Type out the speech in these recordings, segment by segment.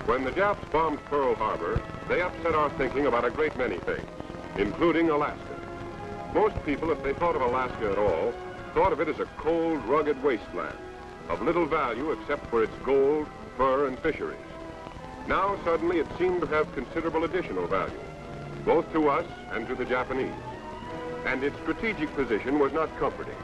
When the Japs bombed Pearl Harbor, they upset our thinking about a great many things, including Alaska. Most people, if they thought of Alaska at all, thought of it as a cold, rugged wasteland, of little value except for its gold, fur, and fisheries. Now, suddenly, it seemed to have considerable additional value, both to us and to the Japanese. And its strategic position was not comforting.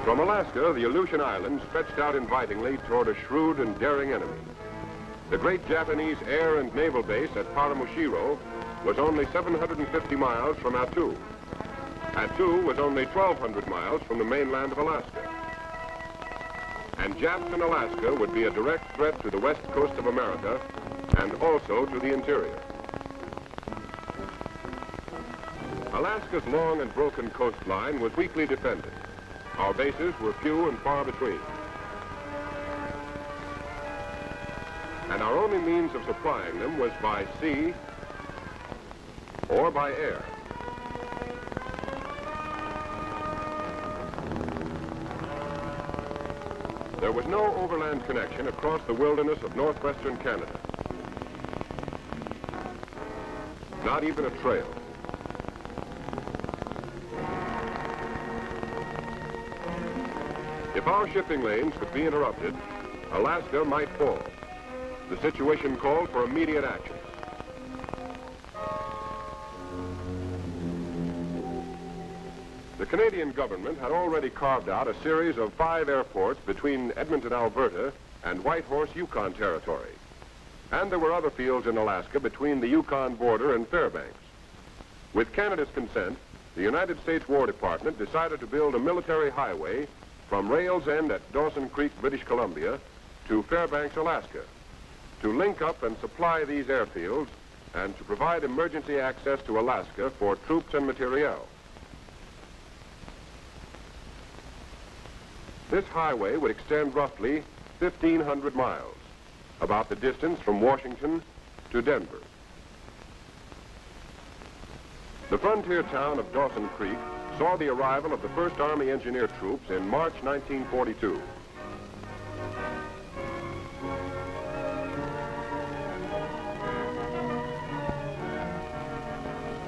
From Alaska, the Aleutian Islands stretched out invitingly toward a shrewd and daring enemy. The great Japanese air and naval base at Paramushiro was only 750 miles from Attu. Attu was only 1,200 miles from the mainland of Alaska. And Japs in Alaska would be a direct threat to the west coast of America and also to the interior. Alaska's long and broken coastline was weakly defended. Our bases were few and far between. And our only means of supplying them was by sea or by air. There was no overland connection across the wilderness of northwestern Canada. Not even a trail. If our shipping lanes could be interrupted, Alaska might fall. The situation called for immediate action. The Canadian government had already carved out a series of 5 airports between Edmonton, Alberta, and Whitehorse, Yukon Territory. And there were other fields in Alaska between the Yukon border and Fairbanks. With Canada's consent, the United States War Department decided to build a military highway from Rails End at Dawson Creek, British Columbia, to Fairbanks, Alaska, to link up and supply these airfields and to provide emergency access to Alaska for troops and materiel. This highway would extend roughly 1,500 miles, about the distance from Washington to Denver. The frontier town of Dawson Creek saw the arrival of the 1st Army Engineer Troops in March 1942.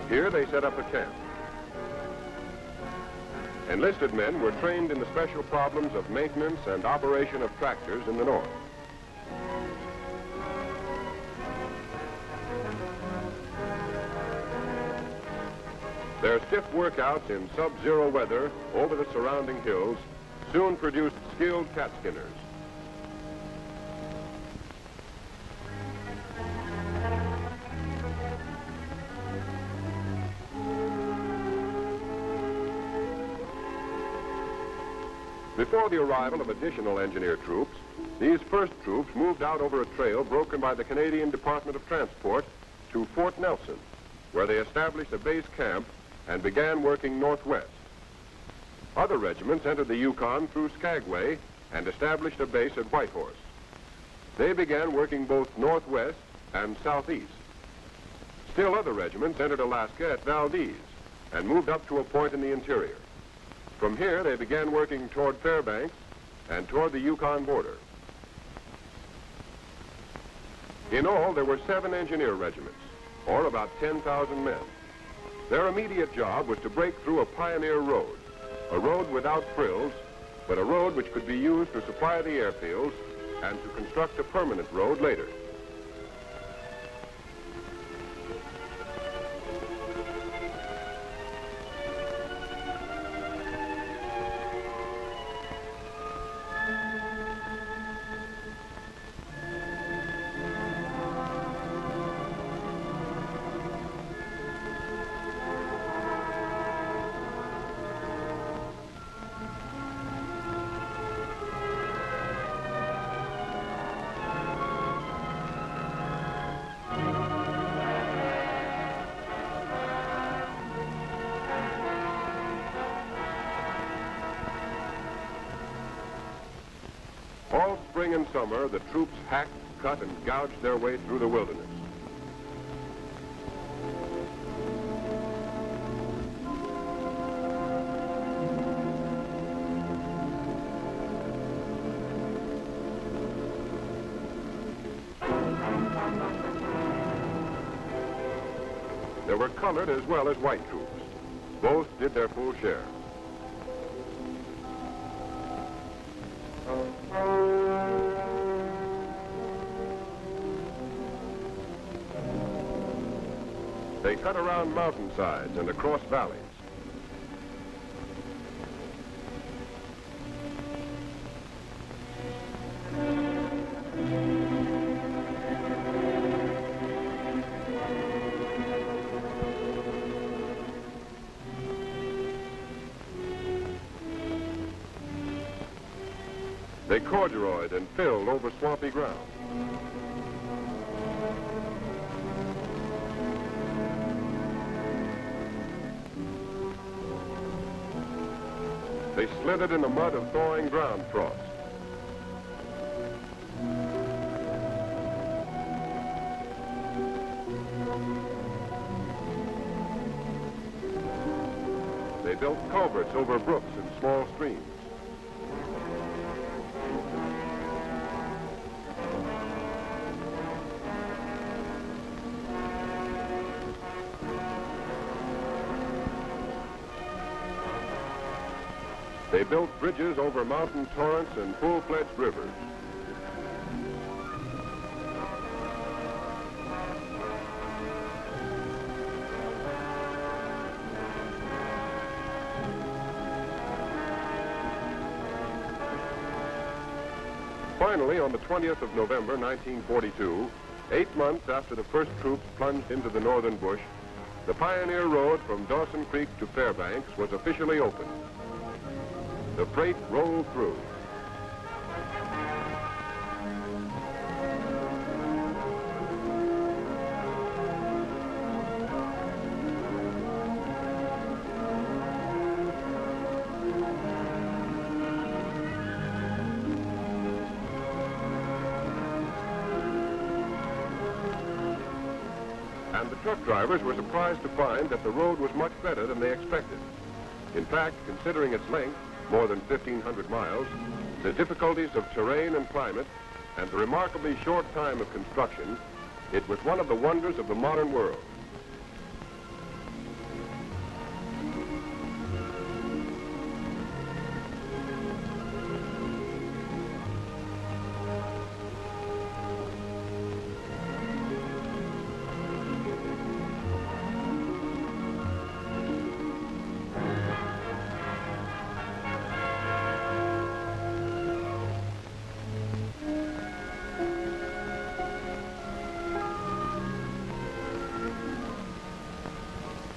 Here they set up a camp. Enlisted men were trained in the special problems of maintenance and operation of tractors in the north. Their stiff workouts in sub-zero weather over the surrounding hills soon produced skilled cat skinners. Before the arrival of additional engineer troops, these first troops moved out over a trail broken by the Canadian Department of Transport to Fort Nelson, where they established a base camp and began working northwest. Other regiments entered the Yukon through Skagway and established a base at Whitehorse. They began working both northwest and southeast. Still other regiments entered Alaska at Valdez and moved up to a point in the interior. From here, they began working toward Fairbanks and toward the Yukon border. In all, there were 7 engineer regiments, or about 10,000 men. Their immediate job was to break through a pioneer road, a road without frills, but a road which could be used to supply the airfields and to construct a permanent road later. All spring and summer, the troops hacked, cut, and gouged their way through the wilderness. There were colored as well as white troops. Both did their full share. They cut around mountainsides and across valleys. They corduroyed and filled over swampy ground. They slithered in the mud of thawing ground frost. They built culverts over brooks and small streams. They built bridges over mountain torrents and full-fledged rivers. Finally, on the 20th of November, 1942, 8 months after the first troops plunged into the northern bush, the Pioneer Road from Dawson Creek to Fairbanks was officially opened. The freight rolled through. And the truck drivers were surprised to find that the road was much better than they expected. In fact, considering its length, more than 1,500 miles, the difficulties of terrain and climate, and the remarkably short time of construction, it was one of the wonders of the modern world.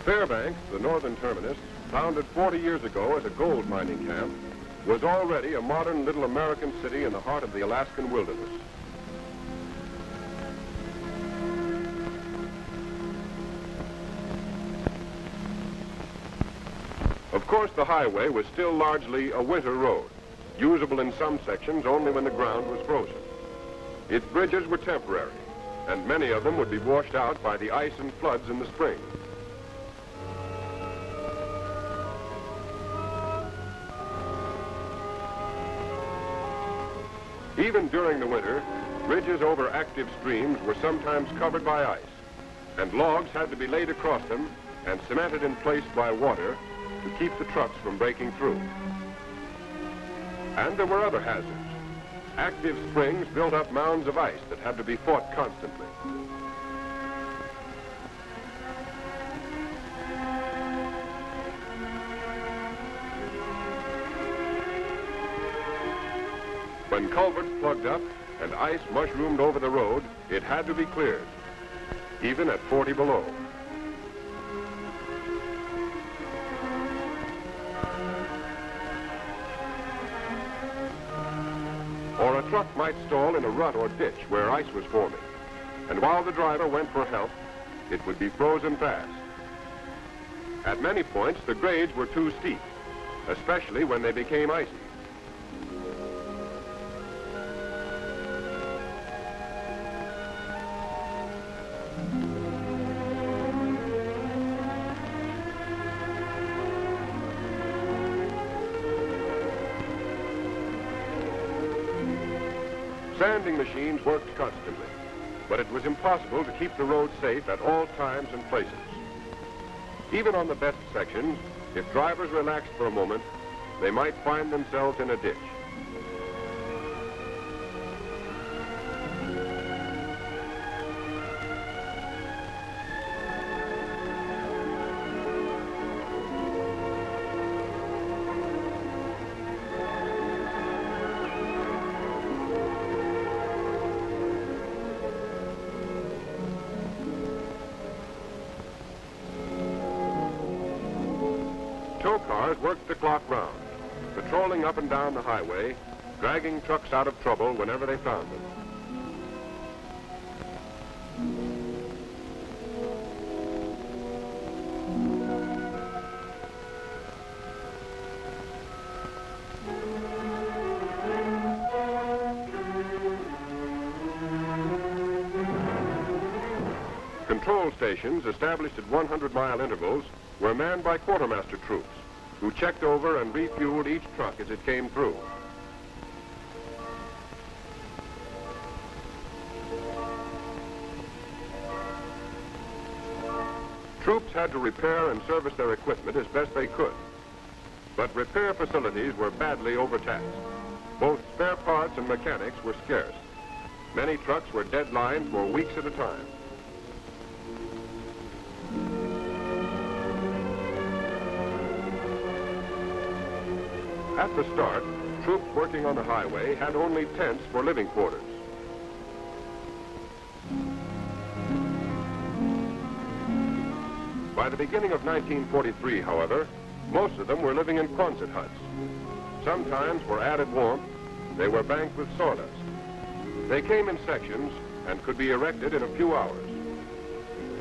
Fairbanks, the northern terminus, founded 40 years ago as a gold mining camp, was already a modern little American city in the heart of the Alaskan wilderness. Of course, the highway was still largely a winter road, usable in some sections only when the ground was frozen. Its bridges were temporary, and many of them would be washed out by the ice and floods in the spring. Even during the winter, bridges over active streams were sometimes covered by ice, and logs had to be laid across them and cemented in place by water to keep the trucks from breaking through. And there were other hazards. Active springs built up mounds of ice that had to be fought constantly. When culverts plugged up and ice mushroomed over the road, it had to be cleared, even at 40 below. Or a truck might stall in a rut or ditch where ice was forming, and while the driver went for help, it would be frozen fast. At many points, the grades were too steep, especially when they became icy. Sanding machines worked constantly, but it was impossible to keep the road safe at all times and places. Even on the best sections, if drivers relaxed for a moment, they might find themselves in a ditch. Tow cars worked the clock round, patrolling up and down the highway, dragging trucks out of trouble whenever they found them. Control stations established at 100-mile intervals were manned by quartermaster troops who checked over and refueled each truck as it came through. Troops had to repair and service their equipment as best they could, but repair facilities were badly overtaxed. Both spare parts and mechanics were scarce. Many trucks were deadlined for weeks at a time. At the start, troops working on the highway had only tents for living quarters. By the beginning of 1943, however, most of them were living in Quonset huts. Sometimes, for added warmth, they were banked with sawdust. They came in sections and could be erected in a few hours.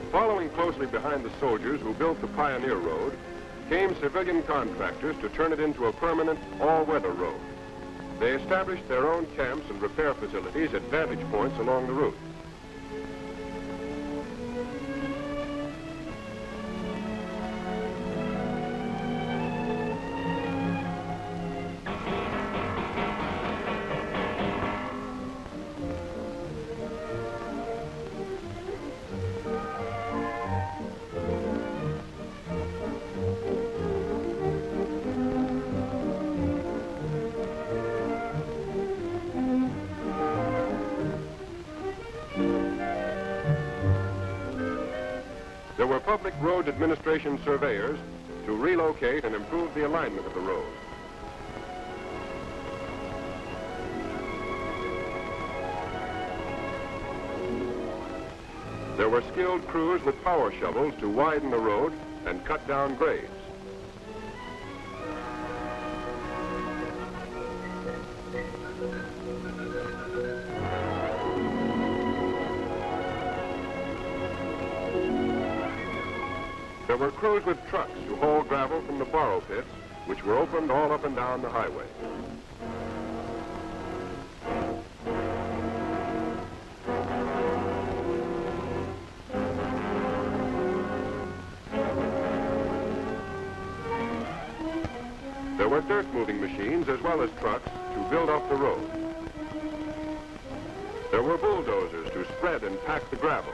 Following closely behind the soldiers who built the Pioneer Road came civilian contractors to turn it into a permanent all-weather road. They established their own camps and repair facilities at vantage points along the route. There were public road administration surveyors to relocate and improve the alignment of the road. There were skilled crews with power shovels to widen the road and cut down grades. There were crews with trucks to haul gravel from the borrow pits, which were opened all up and down the highway. There were dirt-moving machines as well as trucks to build up the road. There were bulldozers to spread and pack the gravel.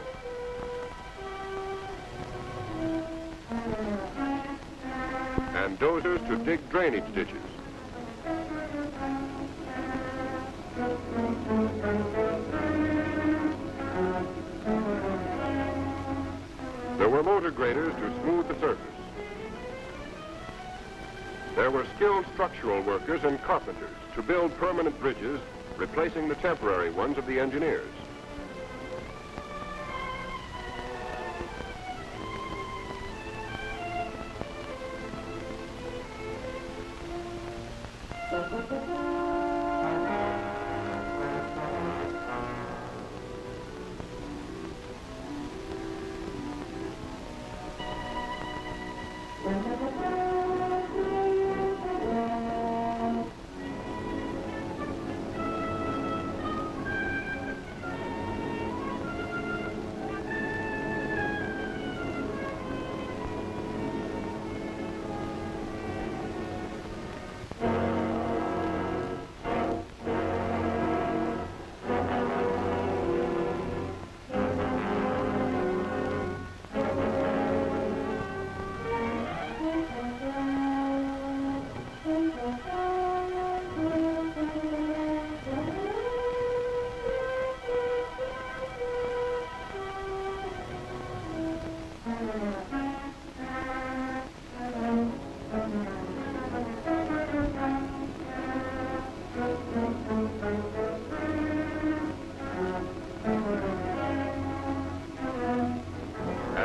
And dozers to dig drainage ditches. There were motor graders to smooth the surface. There were skilled structural workers and carpenters to build permanent bridges, replacing the temporary ones of the engineers.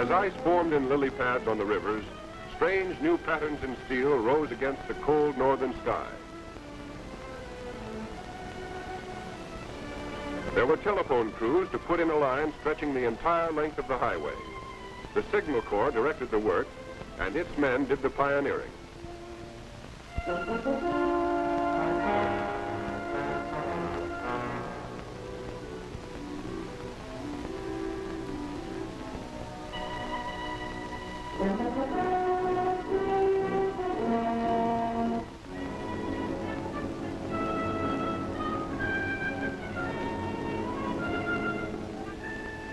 As ice formed in lily pads on the rivers, strange new patterns in steel rose against the cold northern sky. There were telephone crews to put in a line stretching the entire length of the highway. The Signal Corps directed the work, and its men did the pioneering.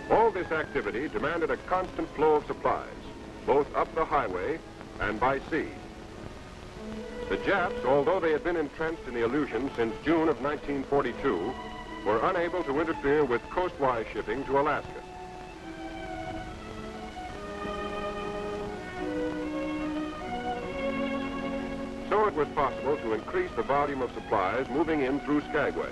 All this activity demanded a constant flow of supplies, both up the highway and by sea. The Japs, although they had been entrenched in the Aleutians since June of 1942, were unable to interfere with coastwise shipping to Alaska. So it was possible to increase the volume of supplies moving in through Skagway.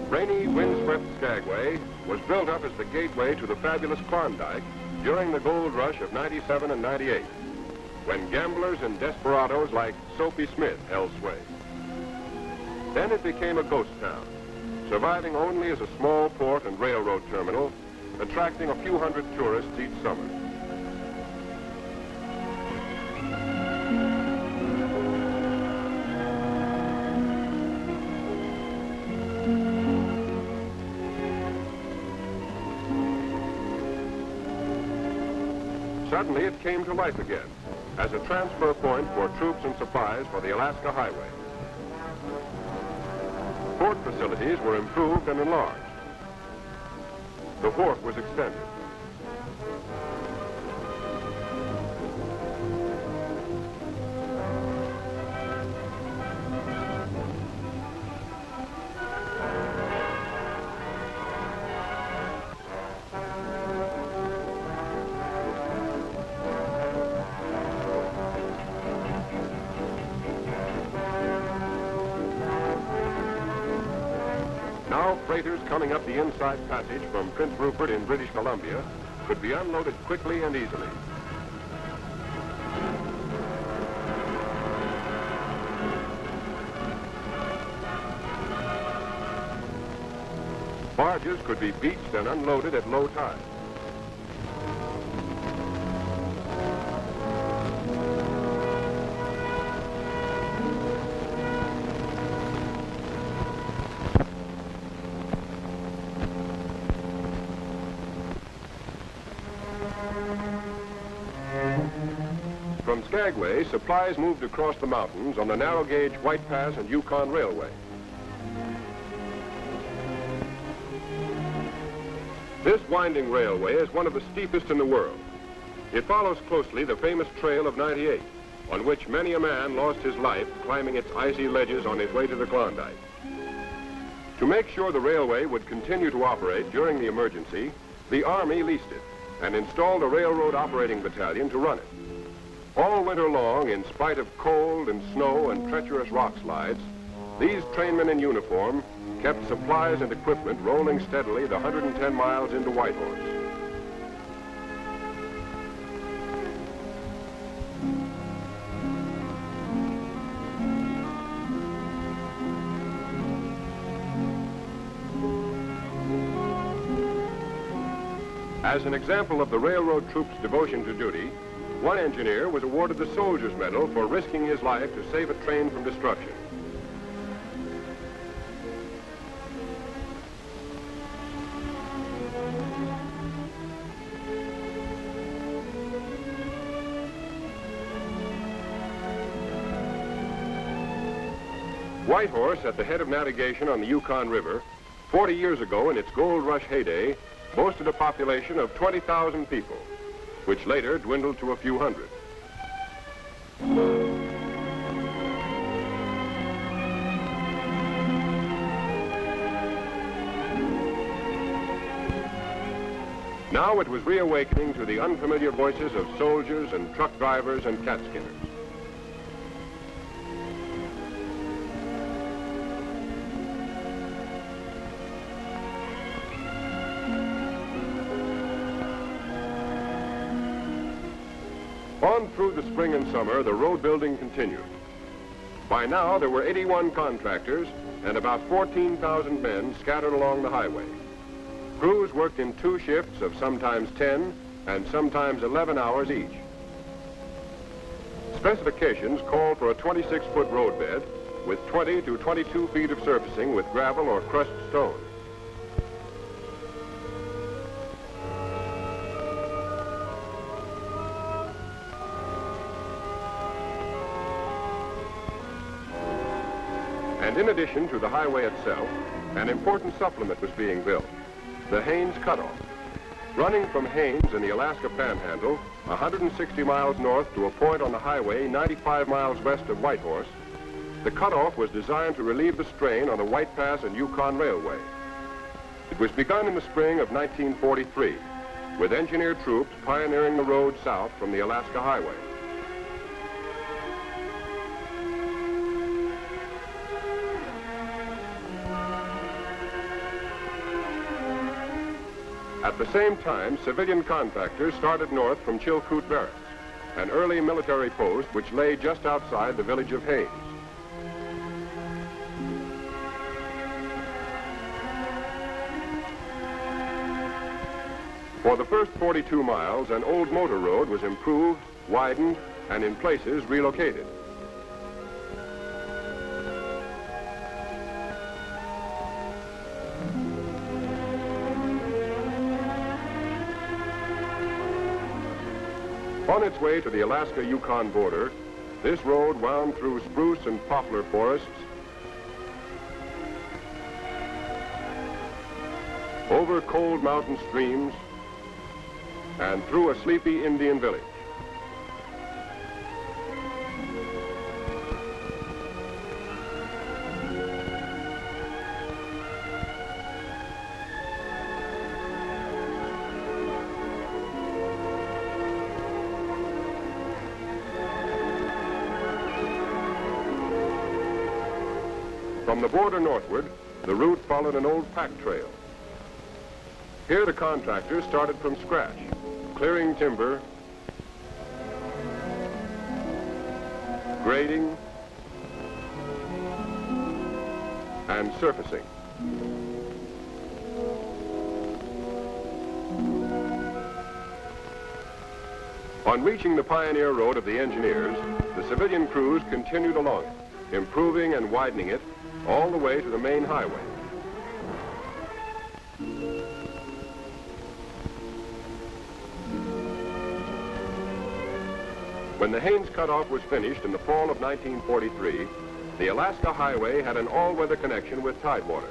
Rainy, windswept Skagway was built up as the gateway to the fabulous Klondike during the gold rush of '97 and '98, when gamblers and desperados like Soapy Smith held sway. Then it became a ghost town, surviving only as a small port and railroad terminal, attracting a few hundred tourists each summer. Suddenly it came to life again as a transfer point for troops and supplies for the Alaska Highway. Port facilities were improved and enlarged. The wharf was extended. Now freighters coming up the inside passage from Prince Rupert in British Columbia could be unloaded quickly and easily. Barges could be beached and unloaded at low tide. From Skagway, supplies moved across the mountains on the narrow-gauge White Pass and Yukon Railway. This winding railway is one of the steepest in the world. It follows closely the famous Trail of '98, on which many a man lost his life climbing its icy ledges on his way to the Klondike. To make sure the railway would continue to operate during the emergency, the Army leased it and installed a railroad operating battalion to run it. All winter long, in spite of cold and snow and treacherous rock slides, these trainmen in uniform kept supplies and equipment rolling steadily the 110 miles into Whitehorse. As an example of the railroad troops' devotion to duty, one engineer was awarded the Soldier's Medal for risking his life to save a train from destruction. Whitehorse, at the head of navigation on the Yukon River, 40 years ago in its gold rush heyday, boasted a population of 20,000 people, which later dwindled to a few hundred. Now it was reawakening to the unfamiliar voices of soldiers and truck drivers and cat skinners. On through the spring and summer, the road building continued. By now, there were 81 contractors and about 14,000 men scattered along the highway. Crews worked in 2 shifts of sometimes 10 and sometimes 11 hours each. Specifications called for a 26-foot roadbed with 20 to 22 feet of surfacing with gravel or crushed stone. And in addition to the highway itself, an important supplement was being built, the Haines Cutoff. Running from Haines in the Alaska Panhandle, 160 miles north to a point on the highway 95 miles west of Whitehorse, the cutoff was designed to relieve the strain on the White Pass and Yukon Railway. It was begun in the spring of 1943, with engineer troops pioneering the road south from the Alaska Highway. At the same time, civilian contractors started north from Chilkoot Barracks, an early military post which lay just outside the village of Haines. For the first 42 miles, an old motor road was improved, widened, and in places relocated. On its way to the Alaska-Yukon border, this road wound through spruce and poplar forests, over cold mountain streams, and through a sleepy Indian village. From the border northward, the route followed an old pack trail. Here the contractors started from scratch, clearing timber, grading, and surfacing. On reaching the pioneer road of the engineers, the civilian crews continued along it, improving and widening it all the way to the main highway. When the Haines Cutoff was finished in the fall of 1943, the Alaska Highway had an all-weather connection with Tidewater.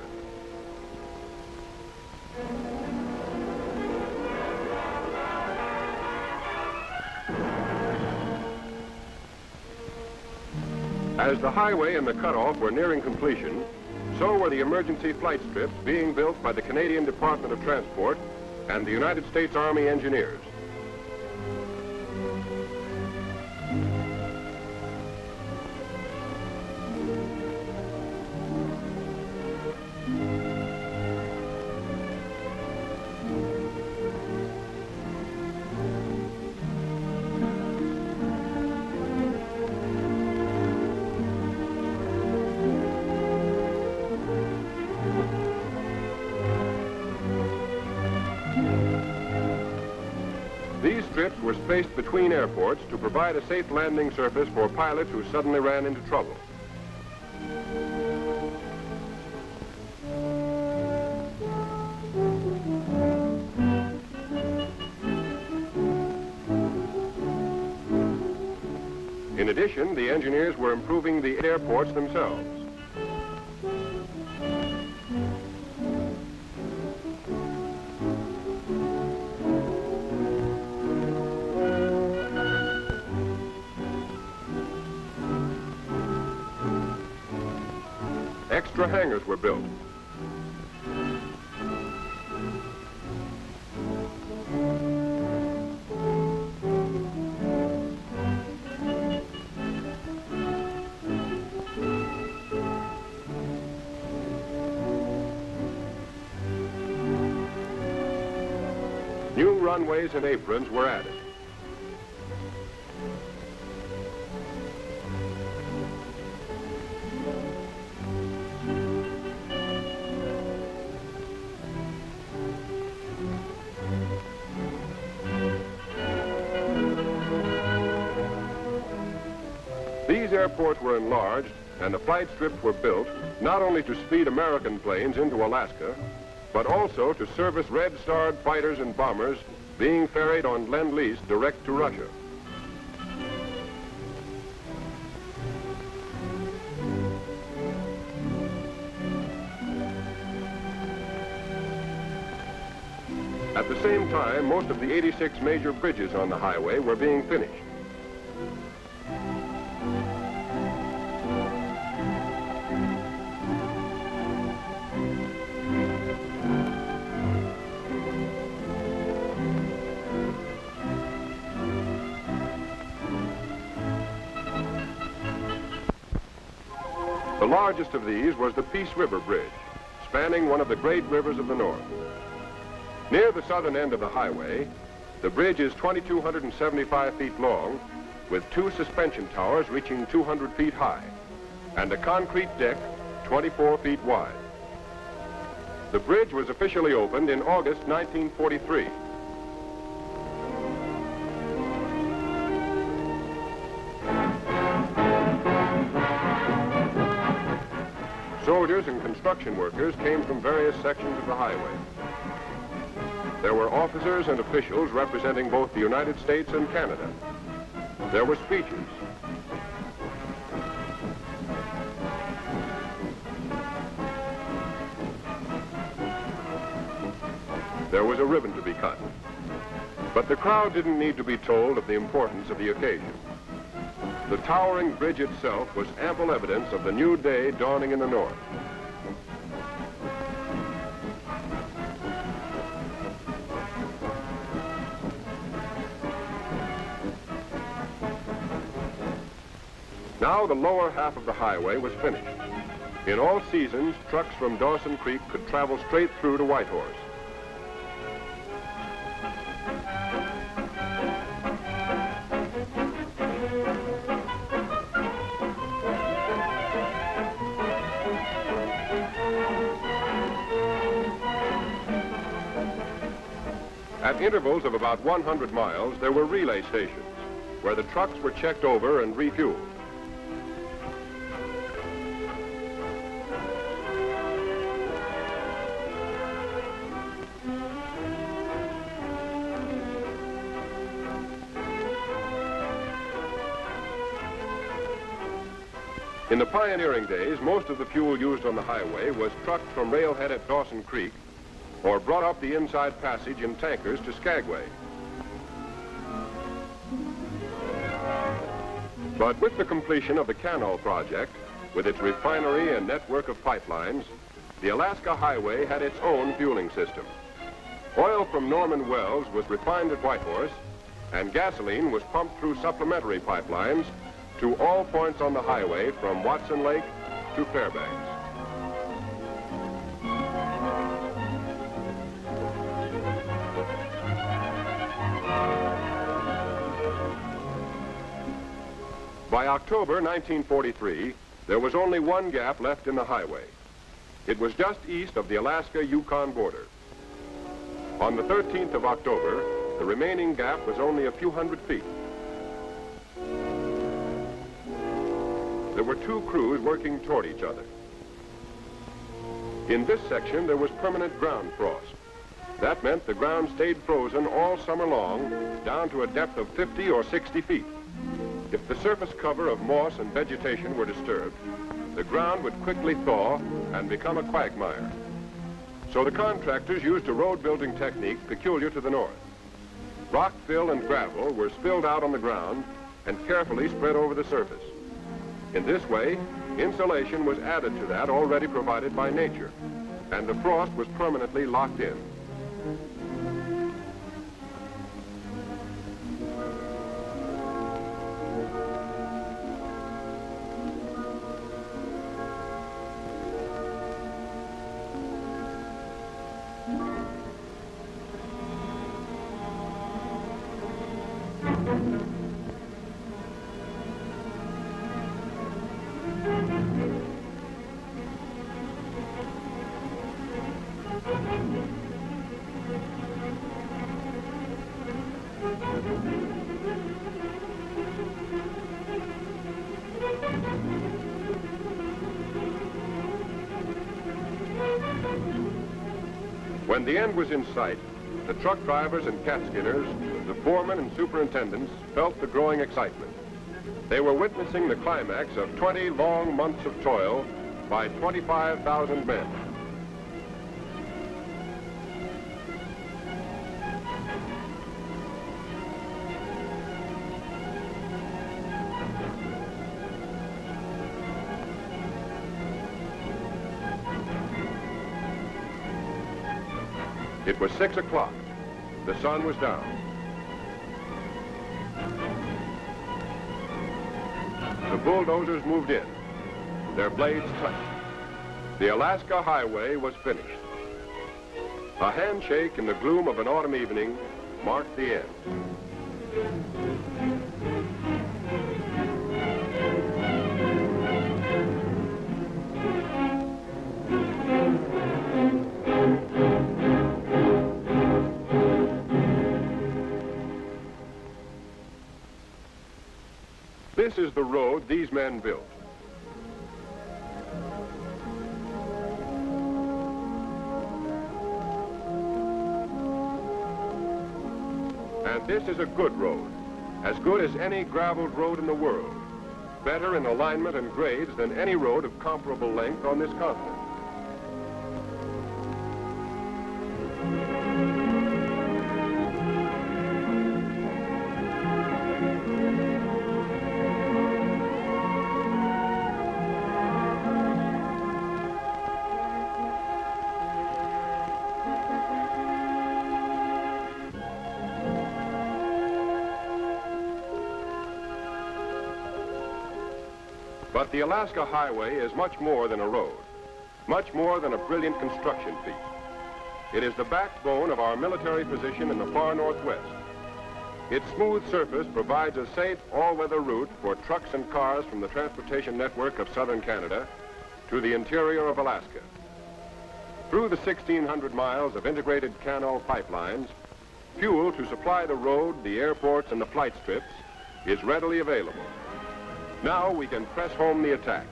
As the highway and the cutoff were nearing completion, so were the emergency flight strips being built by the Canadian Department of Transport and the United States Army Engineers. These strips were spaced between airports to provide a safe landing surface for pilots who suddenly ran into trouble. In addition, the engineers were improving the airports themselves. Extra hangars were built. New runways and aprons were added. These airports were enlarged and the flight strips were built not only to speed American planes into Alaska, but also to service red-starred fighters and bombers being ferried on Lend-Lease direct to Russia. At the same time, most of the 86 major bridges on the highway were being finished. The largest of these was the Peace River Bridge, spanning one of the great rivers of the North. Near the southern end of the highway, the bridge is 2,275 feet long, with 2 suspension towers reaching 200 feet high, and a concrete deck 24 feet wide. The bridge was officially opened in August 1943. Soldiers and construction workers came from various sections of the highway. There were officers and officials representing both the United States and Canada. There were speeches. There was a ribbon to be cut. But the crowd didn't need to be told of the importance of the occasion. The towering bridge itself was ample evidence of the new day dawning in the North. Now the lower half of the highway was finished. In all seasons, trucks from Dawson Creek could travel straight through to Whitehorse. At intervals of about 100 miles, there were relay stations where the trucks were checked over and refueled. In the pioneering days, most of the fuel used on the highway was trucked from railhead at Dawson Creek or brought up the inside passage in tankers to Skagway. But with the completion of the Canal project, with its refinery and network of pipelines, the Alaska Highway had its own fueling system. Oil from Norman Wells was refined at Whitehorse, and gasoline was pumped through supplementary pipelines to all points on the highway from Watson Lake to Fairbanks. By October 1943, there was only one gap left in the highway. It was just east of the Alaska-Yukon border. On the 13th of October, the remaining gap was only a few hundred feet. There were 2 crews working toward each other. In this section, there was permanent ground frost. That meant the ground stayed frozen all summer long, down to a depth of 50 or 60 feet. If the surface cover of moss and vegetation were disturbed, the ground would quickly thaw and become a quagmire. So the contractors used a road-building technique peculiar to the North. Rock, fill, and gravel were spilled out on the ground and carefully spread over the surface. In this way, insulation was added to that already provided by nature, and the frost was permanently locked in. When the end was in sight, the truck drivers and cat skinners, the foremen and superintendents felt the growing excitement. They were witnessing the climax of 20 long months of toil by 25,000 men. It was 6 o'clock. The sun was down. The bulldozers moved in. Their blades touched. The Alaska highway was finished. A handshake in the gloom of an autumn evening marked the end. This is the road these men built. And this is a good road, as good as any graveled road in the world, better in alignment and grades than any road of comparable length on this continent. But the Alaska Highway is much more than a road, much more than a brilliant construction feat. It is the backbone of our military position in the far northwest. Its smooth surface provides a safe, all-weather route for trucks and cars from the transportation network of southern Canada to the interior of Alaska. Through the 1,600 miles of integrated canal pipelines, fuel to supply the road, the airports, and the flight strips is readily available. Now we can press home the attack.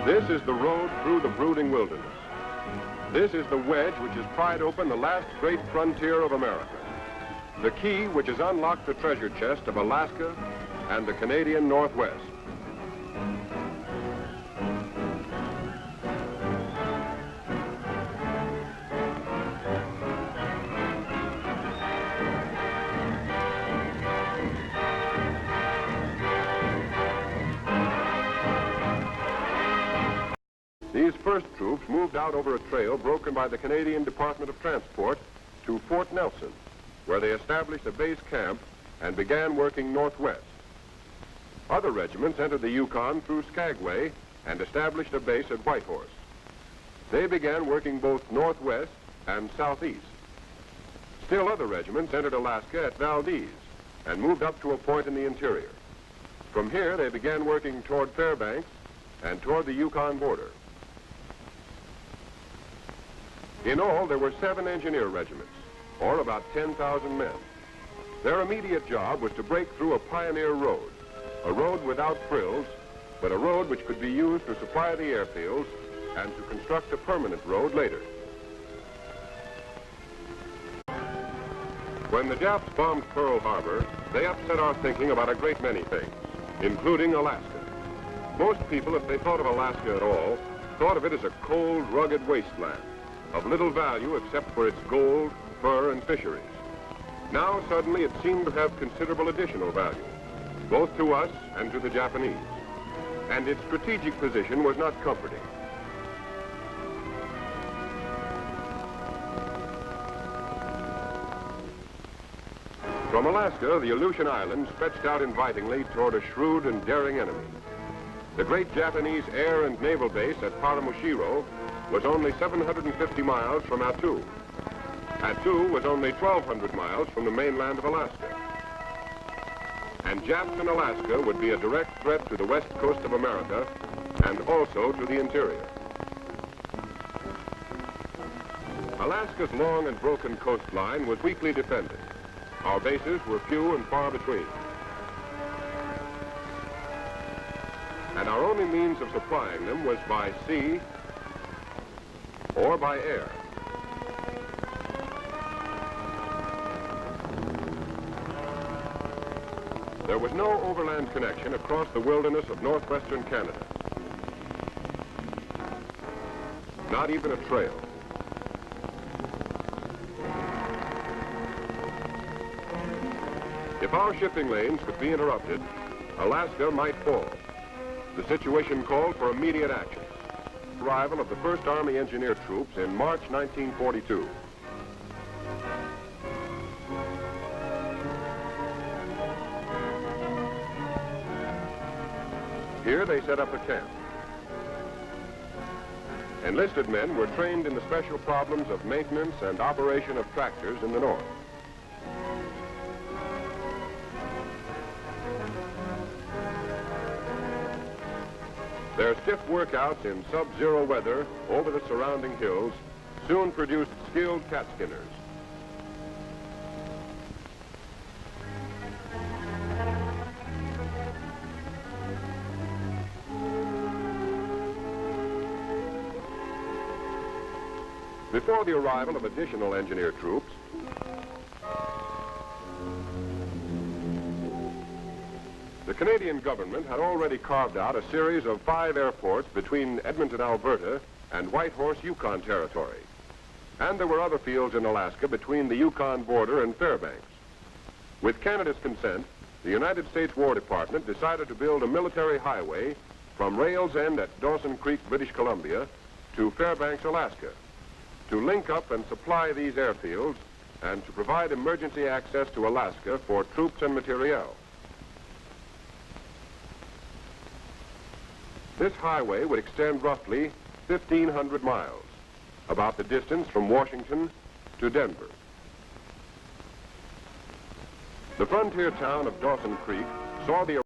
This is the road through the brooding wilderness. This is the wedge which has pried open the last great frontier of America. The key which has unlocked the treasure chest of Alaska and the Canadian Northwest. These first troops moved out over a trail broken by the Canadian Department of Transport to Fort Nelson, where they established a base camp and began working northwest. Other regiments entered the Yukon through Skagway and established a base at Whitehorse. They began working both northwest and southeast. Still other regiments entered Alaska at Valdez and moved up to a point in the interior. From here, they began working toward Fairbanks and toward the Yukon border. In all, there were 7 engineer regiments, or about 10,000 men. Their immediate job was to break through a pioneer road, a road without frills, but a road which could be used to supply the airfields and to construct a permanent road later. When the Japs bombed Pearl Harbor, they upset our thinking about a great many things, including Alaska. Most people, if they thought of Alaska at all, thought of it as a cold, rugged wasteland, of little value except for its gold, fur, and fisheries. Now, suddenly, it seemed to have considerable additional value, both to us and to the Japanese. And its strategic position was not comforting. From Alaska, the Aleutian Islands stretched out invitingly toward a shrewd and daring enemy. The great Japanese air and naval base at Paramushiro was only 750 miles from Attu. Attu was only 1,200 miles from the mainland of Alaska. And Japs in Alaska would be a direct threat to the west coast of America and also to the interior. Alaska's long and broken coastline was weakly defended. Our bases were few and far between. And our only means of supplying them was by sea or by air. There was no overland connection across the wilderness of northwestern Canada. Not even a trail. If our shipping lanes could be interrupted, Alaska might fall. The situation called for immediate action. Arrival of the 1st Army Engineer Troops in March 1942. Here they set up a camp. Enlisted men were trained in the special problems of maintenance and operation of tractors in the north. Their stiff workouts in sub-zero weather over the surrounding hills soon produced skilled cat skinners. Before the arrival of additional engineer troops, the Canadian government had already carved out a series of 5 airports between Edmonton, Alberta, and Whitehorse, Yukon Territory. And there were other fields in Alaska between the Yukon border and Fairbanks. With Canada's consent, the United States War Department decided to build a military highway from Rails End at Dawson Creek, British Columbia, to Fairbanks, Alaska, to link up and supply these airfields and to provide emergency access to Alaska for troops and materiel. This highway would extend roughly 1,500 miles, about the distance from Washington to Denver. The frontier town of Dawson Creek saw the